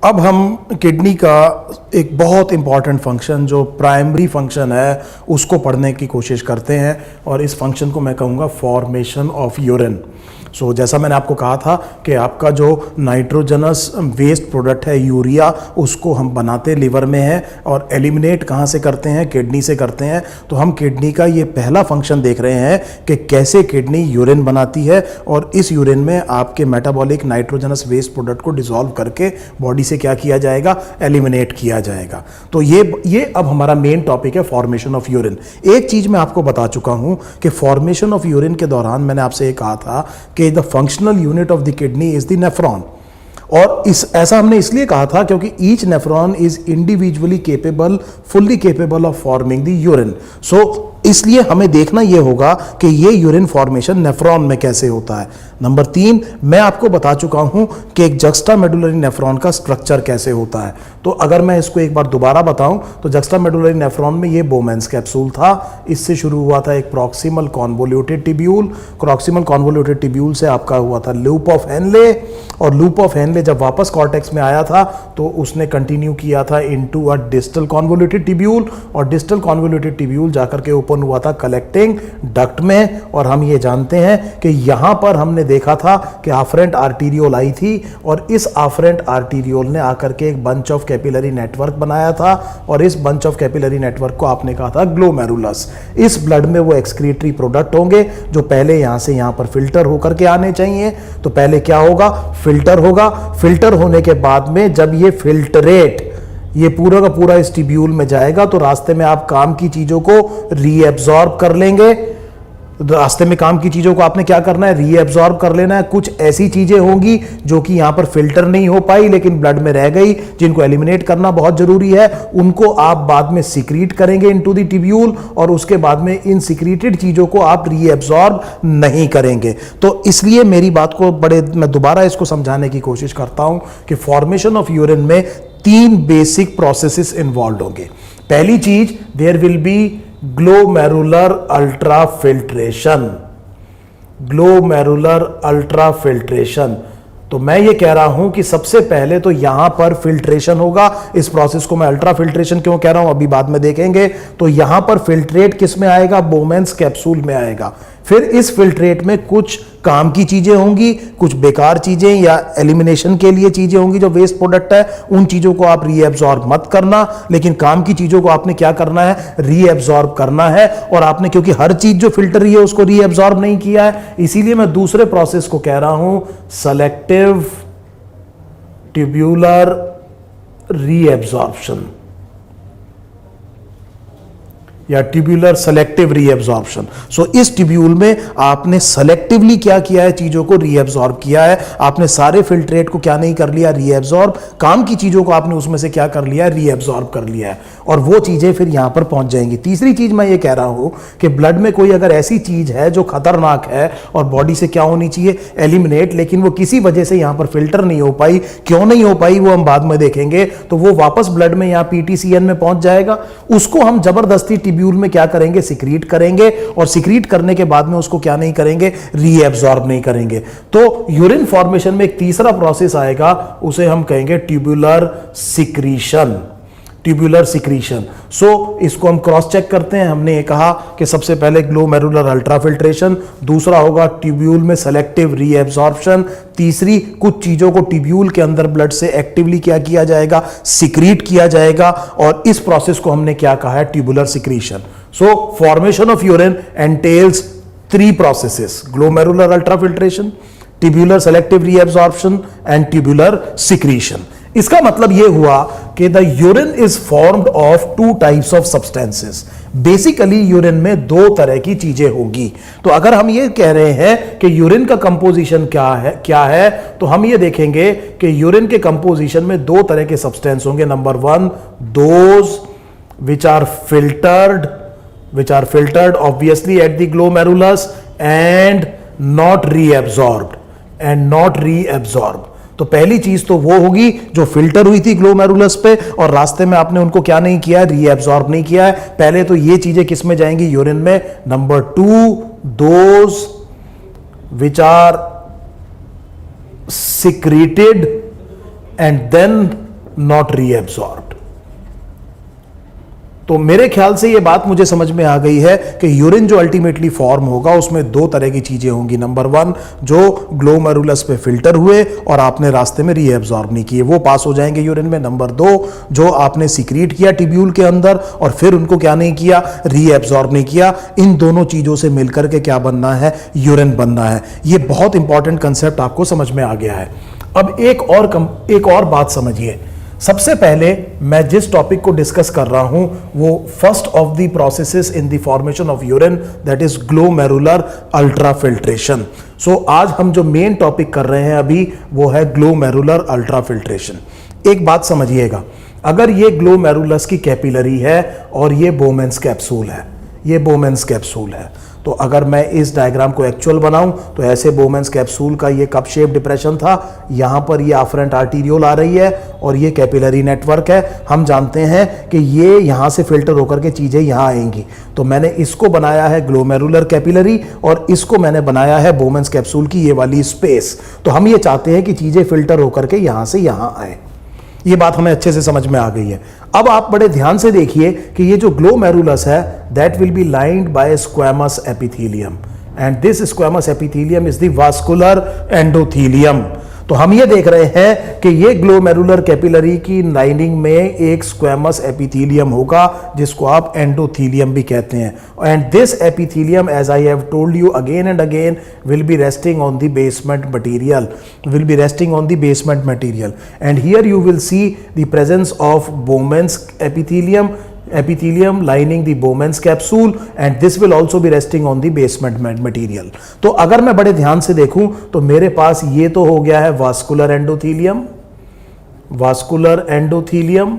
अब हम किडनी का एक बहुत इंपॉर्टेंट फंक्शन जो प्राइमरी फंक्शन है उसको पढ़ने की कोशिश करते हैं और इस फंक्शन को मैं कहूँगा फॉर्मेशन ऑफ यूरिन। सो जैसा मैंने आपको कहा था कि आपका जो नाइट्रोजनस वेस्ट प्रोडक्ट है यूरिया, उसको हम बनाते लिवर में हैं और एलिमिनेट कहाँ से करते हैं? किडनी से करते हैं। तो हम किडनी का ये पहला फंक्शन देख रहे हैं कि कैसे किडनी यूरिन बनाती है और इस यूरिन में आपके मेटाबॉलिक नाइट्रोजनस वेस्ट प्रोडक्ट को डिसॉल्व करके बॉडी से क्या किया जाएगा? एलिमिनेट किया जाएगा। तो ये अब हमारा मेन टॉपिक है फॉर्मेशन ऑफ यूरिन। एक चीज़ मैं आपको बता चुका हूँ कि फॉर्मेशन ऑफ यूरिन के दौरान मैंने आपसे ये कहा था कि the functional unit of the kidney is the nephron. और ऐसा हमने इसलिए कहा था क्योंकि each nephron is individually capable, fully capable of forming the urine. So इसलिए हमें देखना यह होगा कि ये यूरिन फॉर्मेशन नेफ्रॉन में कैसे होता है। नंबर 3, मैं आपको बता चुका हूं कि एक जक्स्टामेडुलरी नेफ्रॉन का स्ट्रक्चर कैसे होता है। तो अगर मैं इसको एक बार दोबारा बताऊं तो जक्स्टामेडुलरी नेफ्रॉन में ये बोमेंस कैप्सूल था, इससे शुरू हुआ था एक proximal convoluted tubule, proximal convoluted tubule से आपका हुआ था लूप ऑफ हेनले, और लूप ऑफ हेनले जब वापस कॉर्टेक्स में आया था तो उसने कंटिन्यू किया था into a distal convoluted tubule, और डिस्टल कॉन्वोल्यूटेड टिब्यूल जाकर के ओपन हुआ था कलेक्टिंग डक्ट में। और हम ये जानते हैं कि यहां पर हमने देखा था कि आफरेंट आर्टीरियोल आई थी और इस आफरेंट आर्टीरियोल ने आकर के एक बंच ऑफ कैपिलरी नेटवर्क बनाया था और इस बंच ऑफ कैपिलरी नेटवर्क को आपने कहा था ग्लोमेरुलस। इस ब्लड में वो एक्सक्रीटरी प्रोडक्ट होंगे जो पहले यहां से यहां पर फिल्टर होकर के आने चाहिए। तो पहले क्या होगा? फिल्टर होगा। फिल्टर होने के बाद में जब ये फिल्टरेट ये पूरा का पूरा इस टिब्यूल में जाएगा तो रास्ते में आप काम की चीजों को रीएब्सॉर्ब कर लेंगे। रास्ते में काम की चीजों को आपने क्या करना है? रीएब्सॉर्ब कर लेना है। कुछ ऐसी चीजें होंगी जो कि यहां पर फिल्टर नहीं हो पाई लेकिन ब्लड में रह गई, जिनको एलिमिनेट करना बहुत जरूरी है, उनको आप बाद में सिक्रीट करेंगे इनटू द टिब्यूल और उसके बाद में इन सिक्रीटेड चीजों को आप रीएब्सॉर्ब नहीं करेंगे। तो इसलिए मेरी बात को मैं दोबारा इसको समझाने की कोशिश करता हूं कि फॉर्मेशन ऑफ यूरिन में 3 बेसिक प्रोसेसेस इन्वॉल्व होंगे। पहली चीज, there will be glomerular ultrafiltration. Glomerular ultrafiltration, तो मैं ये कह रहा हूं कि सबसे पहले तो यहां पर फिल्ट्रेशन होगा। इस प्रोसेस को मैं अल्ट्रा फिल्ट्रेशन क्यों कह रहा हूं अभी बाद में देखेंगे। तो यहां पर फिल्ट्रेट किस में आएगा? बोमेंस कैप्सूल में आएगा। फिर इस फिल्ट्रेट में कुछ काम की चीजें होंगी, कुछ बेकार चीजें या एलिमिनेशन के लिए चीजें होंगी जो वेस्ट प्रोडक्ट है, उन चीजों को आप रीएब्सॉर्ब मत करना, लेकिन काम की चीजों को आपने क्या करना है? रीएब्सॉर्ब करना है। और आपने क्योंकि हर चीज जो फिल्टर रही है उसको रीएब्सॉर्ब नहीं किया है, इसीलिए मैं दूसरे प्रोसेस को कह रहा हूं सेलेक्टिव ट्यूब्यूलर रीएब्सॉर्प्शन या ट्यूब्यूलर सेलेक्टिव रीएब्सॉर्प्शन। सो इस ट्यूब्यूल में आपने सेलेक्टिवली क्या किया है? चीजों को रीएब्सॉर्ब किया है। आपने सारे फिल्ट्रेट को क्या नहीं कर लिया? रीएब्सॉर्ब। काम की चीजों को आपने उसमें से क्या कर लिया? रीएब्सॉर्ब कर लिया है और वो चीजें फिर यहां पर पहुंच जाएंगी। तीसरी चीज मैं ये कह रहा हूं कि ब्लड में कोई अगर ऐसी चीज है जो खतरनाक है और बॉडी से क्या होनी चाहिए? एलिमिनेट, लेकिन वो किसी वजह से यहां पर फिल्टर नहीं हो पाई। क्यों नहीं हो पाई वो हम बाद में देखेंगे। तो वो वापस ब्लड में यहां पीटीसीएन में पहुंच जाएगा। उसको हम जबरदस्ती ट्यूब्यूल में क्या करेंगे? सिक्रीट करेंगे और सिक्रीट करने के बाद में उसको क्या नहीं करेंगे? रीएब्सॉर्ब नहीं करेंगे। तो यूरिन फॉर्मेशन में एक तीसरा प्रोसेस आएगा, उसे हम कहेंगे tubular secretion. Tubular secretion. So इसको हम क्रॉस चेक करते हैं। हमने ये कहा कि सबसे पहले ग्लोमेरुलर अल्ट्राफिल्ट्रेशन, दूसरा होगा ट्यूब्यूल में सेलेक्टिव रीएब्सॉर्प्शन, तीसरी कुछ चीजों को ट्यूब्यूल के अंदर ब्लड से एक्टिवली क्या किया जाएगा? सिक्रीट किया जाएगा और इस प्रोसेस को हमने क्या कहा है? Tubular secretion. So formation of urine एंटेल्स 3 processes: glomerular ultrafiltration, tubular selective reabsorption and tubular secretion. इसका मतलब यह हुआ कि the urine is formed of 2 types of substances. Basically urine में 2 तरह की चीजें होंगी। तो अगर हम ये कह रहे हैं कि यूरिन का कंपोजिशन क्या है तो हम ये देखेंगे कि यूरिन के कंपोजिशन में 2 तरह के सब्सटेंस होंगे। Number 1, those which are filtered obviously at the glomerulus and not reabsorbed। तो पहली चीज तो वो होगी जो फिल्टर हुई थी ग्लोमेरुलस पे और रास्ते में आपने उनको क्या नहीं किया? रीएब्सॉर्ब नहीं किया है। पहले तो ये चीजें किस में जाएंगी? यूरिन में। Number 2, those which are secreted and then not reabsorbed. तो मेरे ख्याल से ये बात मुझे समझ में आ गई है कि यूरिन जो अल्टीमेटली फॉर्म होगा उसमें दो तरह की चीजें होंगी। नंबर वन, जो ग्लोमेरुलस पे फिल्टर हुए और आपने रास्ते में रीएब्सॉर्ब नहीं किए, वो पास हो जाएंगे यूरिन में। नंबर दो, जो आपने सीक्रेट किया टिब्यूल के अंदर और फिर उनको क्या नहीं किया, रीएब्सॉर्ब नहीं किया, इन दोनों चीजों से मिलकर के क्या बनना है, यूरिन बनना है। ये बहुत इंपॉर्टेंट कंसेप्ट आपको समझ में आ गया है। अब एक और बात समझिए। सबसे पहले मैं जिस टॉपिक को डिस्कस कर रहा हूं वो first of the processes in the formation of urine, that is glomerular ultrafiltration. So आज हम जो मेन टॉपिक कर रहे हैं अभी वो है ग्लोमेरुलर अल्ट्राफिल्ट्रेशन। एक बात समझिएगा, अगर ये ग्लोमेरुलस की कैपिलरी है और ये बोमेंस कैप्सूल है, ये बोमेंस कैप्सूल है, तो अगर मैं इस डायग्राम को एक्चुअल बनाऊं तो ऐसे बोमेंस कैप्सूल का ये कप शेप डिप्रेशन था, यहां पर ये आफ्रेंट आर्टीरियोल आ रही है और ये कैपिलरी नेटवर्क है। हम जानते हैं कि ये यहां से फिल्टर होकर के चीजें यहां आएंगी, तो मैंने इसको बनाया है ग्लोमेरुलर कैपिलरी और इसको मैंने बनाया है बोमेंस कैप्सूल की ये वाली स्पेस। तो हम ये चाहते हैं कि चीजें फिल्टर होकर के यहां से यहां आए। ये बात हमें अच्छे से समझ में आ गई है। अब आप बड़े ध्यान से देखिए कि ये जो ग्लोमेरुलस है that will be lined by squamous epithelium and this squamous epithelium is the vascular endothelium. तो हम ये देख रहे हैं कि ये ग्लोमेरुलर कैपिलरी की लाइनिंग में एक स्क्वेमस एपिथेलियम होगा जिसको आप एंडोथेलियम भी कहते हैं। And this epithelium, as I have told you again and again, will be resting on the basement material, will be resting on the basement material, and here you will see the presence of Bowman's epithelium lining the Bowman's capsule, and this will also be resting on the basement material. तो अगर मैं बड़े ध्यान से देखूं तो मेरे पास ये तो हो गया है वास्कुलर एंडोथेलियम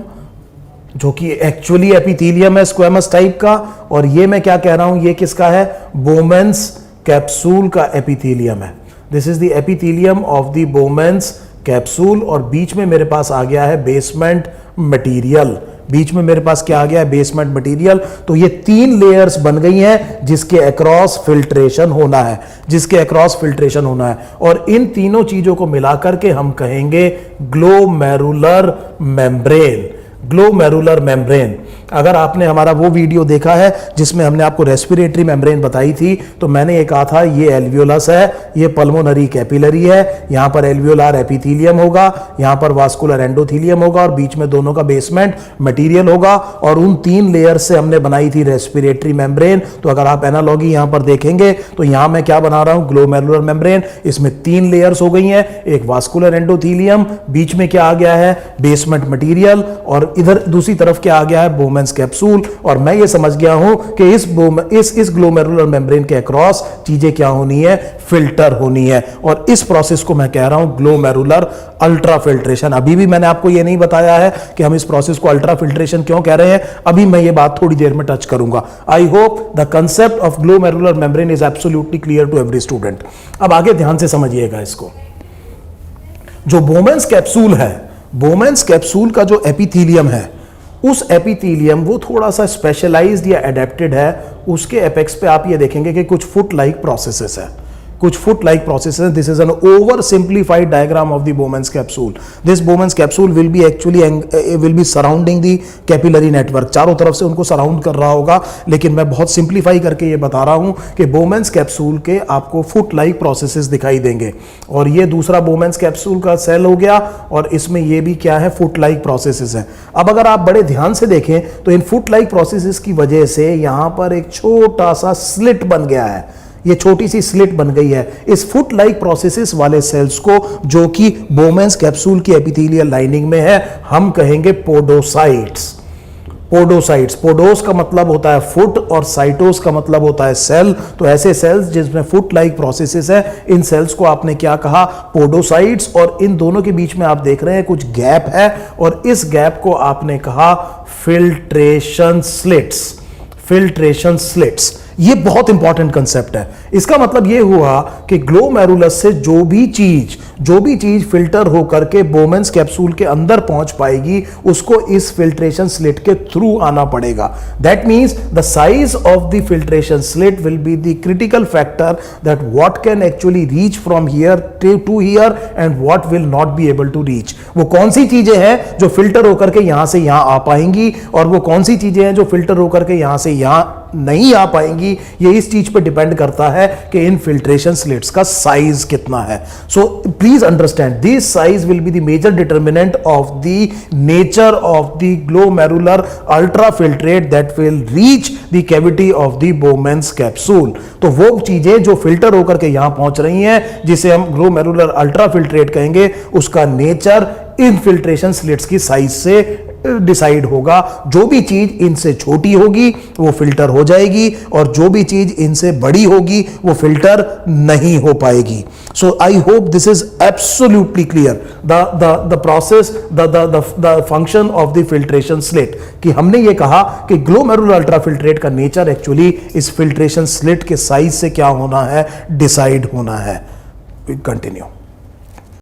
जो कि एक्चुअली एपिथेलियम है स्क्वेमस टाइप का, और ये मैं क्या कह रहा हूं, ये किसका है, बोमेंस कैप्सूल का एपिथेलियम है। This is the epithelium of the Bowman's capsule, और बीच में मेरे पास आ गया है बेसमेंट मटेरियल। बीच में मेरे पास क्या आ गया है, बेसमेंट मटेरियल। तो ये तीन लेयर्स बन गई हैं जिसके अक्रॉस फिल्ट्रेशन होना है, और इन तीनों चीजों को मिलाकर के हम कहेंगे ग्लोमेरुलर मेम्ब्रेन। अगर आपने हमारा वो वीडियो देखा है जिसमें हमने आपको रेस्पिरेटरी मेम्ब्रेन बताई थी, तो मैंने ये कहा था ये एल्वियोलस है, ये पल्मोनरी कैपिलरी है, यहां पर एल्वियोलार एपिथेलियम होगा, यहां पर वास्कुलर एंडोथेलियम होगा और बीच में दोनों का बेसमेंट मटेरियल होगा, और उन तीन लेयर से हमने बनाई थी रेस्पिरेटरी मेम्ब्रेन। तो अगर आप एनालॉजी यहां पर देखेंगे तो यहां मैं क्या बना रहा हूं, ग्लोमेरुलर मेम्ब्रेन। इसमें तीन लेयर्स हो गई हैं, एक वास्कुलर एंडोथेलियम, बीच में क्या आ गया है, बेसमेंट मटेरियल, और इधर दूसरी तरफ क्या आ गया है, बोमेंस कैप्सूल। और मैं ये समझ गया हूं कि इस ग्लोमेरुलर मेम्ब्रेन के अक्रॉस चीजें क्या होनी है, फिल्टर होनी है, और इस प्रोसेस को मैं कह रहा हूं ग्लोमेरुलर अल्ट्राफिल्ट्रेशन। अभी भी मैंने आपको ये नहीं बताया है कि हम इस प्रोसेस को अल्ट्राफिल्ट्रेशन क्यों कह रहे हैं, अभी मैं ये बात थोड़ी देर में टच करूंगा। I hope the concept of glomerular membrane is absolutely clear to every student. अब आगे ध्यान से समझिएगा इसको। जो बोमेंस कैप्सूल है, बोमेंस कैप्सूल का जो एपिथेलियम है, उस एपिथेलियम वो थोड़ा सा स्पेशलाइज्ड या एडेप्टेड है। उसके एपेक्स पे आप ये देखेंगे कि कुछ फुट लाइक प्रोसेसेस है, this is an over simplified diagram of the Bowman's capsule. This बोमेंस capsule will be surrounding the capillary network, चारों तरफ से उनको सराउंड कर रहा होगा, लेकिन मैं बहुत सिंप्लीफाई करके ये बता रहा हूं कि बोमेंस कैप्सूल के आपको फुट लाइक प्रोसेसेस दिखाई देंगे, और ये दूसरा बोमेंस कैप्सूल का सेल हो गया, और इसमें ये भी क्या है, फुट लाइक प्रोसेसेस है। अब अगर आप बड़े ध्यान से देखें तो इन फुट लाइक प्रोसेसेस की वजह से यहां पर एक छोटा सा स्लिट बन गया है, ये छोटी सी स्लिट बन गई है। इस फुट लाइक प्रोसेसेस वाले सेल्स को, जो कि बोमेंस कैप्सूल की एपिथेलियल लाइनिंग में है, हम कहेंगे पोडोसाइट्स। पोडोस का मतलब होता है फुट और साइटोस का मतलब होता है सेल। तो ऐसे सेल्स जिसमें फुट लाइक प्रोसेसेस है, इन सेल्स को आपने क्या कहा, पोडोसाइट्स। और इन दोनों के बीच में आप देख रहे हैं कुछ गैप है, और इस गैप को आपने कहा फिल्ट्रेशन स्लिट्स। ये बहुत इंपॉर्टेंट कंसेप्ट है। इसका मतलब ये हुआ कि ग्लोमेरुलस से जो भी चीज जो भी चीज फिल्टर होकर के बोमेंस कैप्सूल के अंदर पहुंच पाएगी उसको इस फिल्ट्रेशन स्लिट के थ्रू आना पड़ेगा. That means the size of the filtration slit will be the critical factor that what can actually reach from here to here and what will not be able to reach. वो कौन सी चीजें हैं जो filter होकर के यहां से यहां आ पाएंगी और वो कौन सी चीजें हैं जो फिल्टर होकर के यहां से यहां नहीं आ पाएंगी, ये इस चीज पे डिपेंड करता है कि इन फिल्ट्रेशन स्लिट्स का साइज कितना है. So please understand this size will be the major determinant of the nature of the glomerular ultra filtrate that will reach the cavity of the Bowman's capsule. तो वो चीजें जो फिल्टर होकर के यहां पहुंच रही हैं जिसे हम ग्लोमेरुलर अल्ट्रा फिल्ट्रेट कहेंगे, उसका नेचर इन फिल्ट्रेशन स्लिट्स की साइज से डिसाइड होगा. जो भी चीज इनसे छोटी होगी वो फिल्टर हो जाएगी और जो भी चीज इनसे बड़ी होगी वो फिल्टर नहीं हो पाएगी. So I hope this is absolutely clear the process the function of the filtration slit. कि हमने ये कहा कि ग्लोमेरुलर अल्ट्रा फिल्ट्रेट का नेचर एक्चुअली इस फिल्ट्रेशन स्लिट के साइज से क्या होना है, डिसाइड होना है. कंटिन्यू.